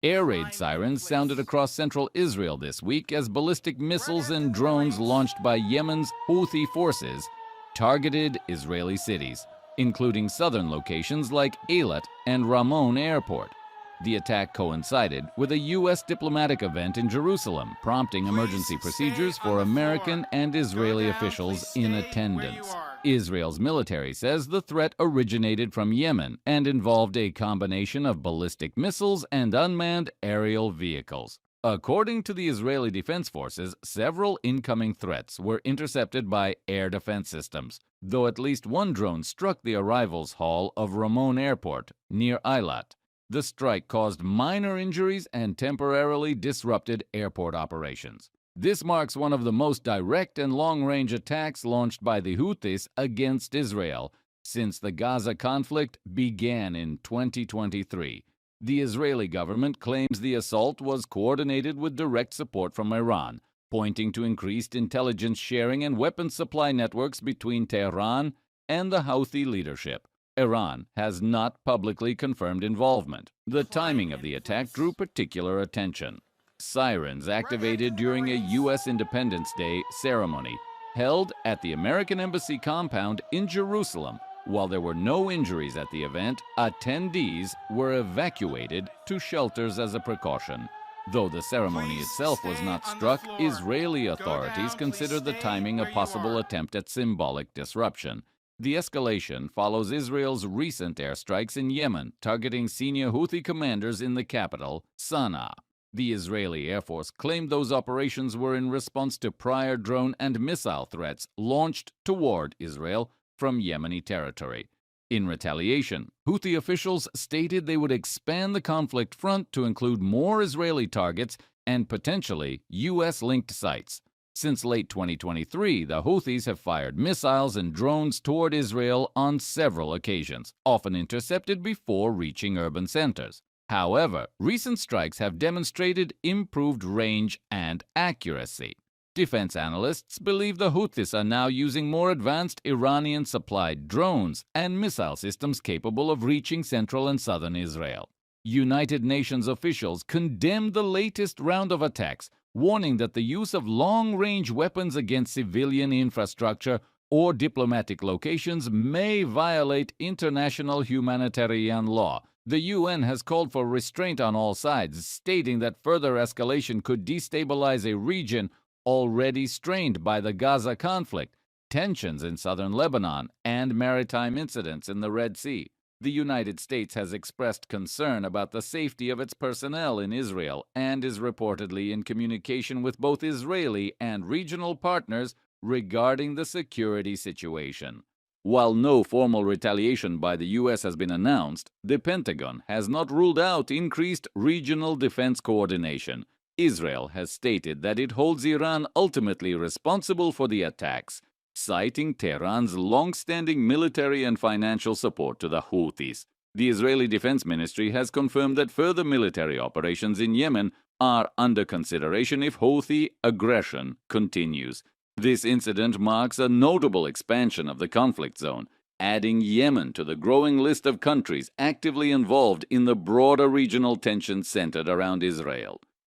Air raid sirens sounded across central Israel this week as ballistic missiles and drones launched by Yemen's Houthi forces targeted Israeli cities, including southern locations like Eilat and Ramon Airport. The attack coincided with a U.S. diplomatic event in Jerusalem, prompting emergency procedures for American and Israeli officials in attendance. Israel's military says the threat originated from Yemen and involved a combination of ballistic missiles and unmanned aerial vehicles. According to the Israeli Defense Forces, several incoming threats were intercepted by air defense systems, though at least one drone struck the arrivals hall of Ramon Airport near Eilat. The strike caused minor injuries and temporarily disrupted airport operations. This marks one of the most direct and long-range attacks launched by the Houthis against Israel since the Gaza conflict began in 2023. The Israeli government claims the assault was coordinated with direct support from Iran, pointing to increased intelligence sharing and weapons supply networks between Tehran and the Houthi leadership. Iran has not publicly confirmed involvement. The timing of the attack drew particular attention. Sirens activated during a U.S. Independence Day ceremony held at the American Embassy compound in Jerusalem. While there were no injuries at the event, attendees were evacuated to shelters as a precaution. Though the ceremony itself was not struck, Israeli authorities consider the timing a possible attempt at symbolic disruption. The escalation follows Israel's recent airstrikes in Yemen, targeting senior Houthi commanders in the capital, Sana'a. The Israeli Air Force claimed those operations were in response to prior drone and missile threats launched toward Israel from Yemeni territory. In retaliation, Houthi officials stated they would expand the conflict front to include more Israeli targets and potentially U.S.-linked sites. Since late 2023, the Houthis have fired missiles and drones toward Israel on several occasions, often intercepted before reaching urban centers. However, recent strikes have demonstrated improved range and accuracy. Defense analysts believe the Houthis are now using more advanced Iranian-supplied drones and missile systems capable of reaching central and southern Israel. United Nations officials condemned the latest round of attacks, warning that the use of long-range weapons against civilian infrastructure or diplomatic locations may violate international humanitarian law. The UN has called for restraint on all sides, stating that further escalation could destabilize a region already strained by the Gaza conflict, tensions in southern Lebanon, and maritime incidents in the Red Sea. The United States has expressed concern about the safety of its personnel in Israel and is reportedly in communication with both Israeli and regional partners regarding the security situation. While no formal retaliation by the U.S. has been announced, the Pentagon has not ruled out increased regional defense coordination. Israel has stated that it holds Iran ultimately responsible for the attacks, citing Tehran's long-standing military and financial support to the Houthis. The Israeli Defense Ministry has confirmed that further military operations in Yemen are under consideration if Houthi aggression continues. This incident marks a notable expansion of the conflict zone, adding Yemen to the growing list of countries actively involved in the broader regional tensions centered around Israel.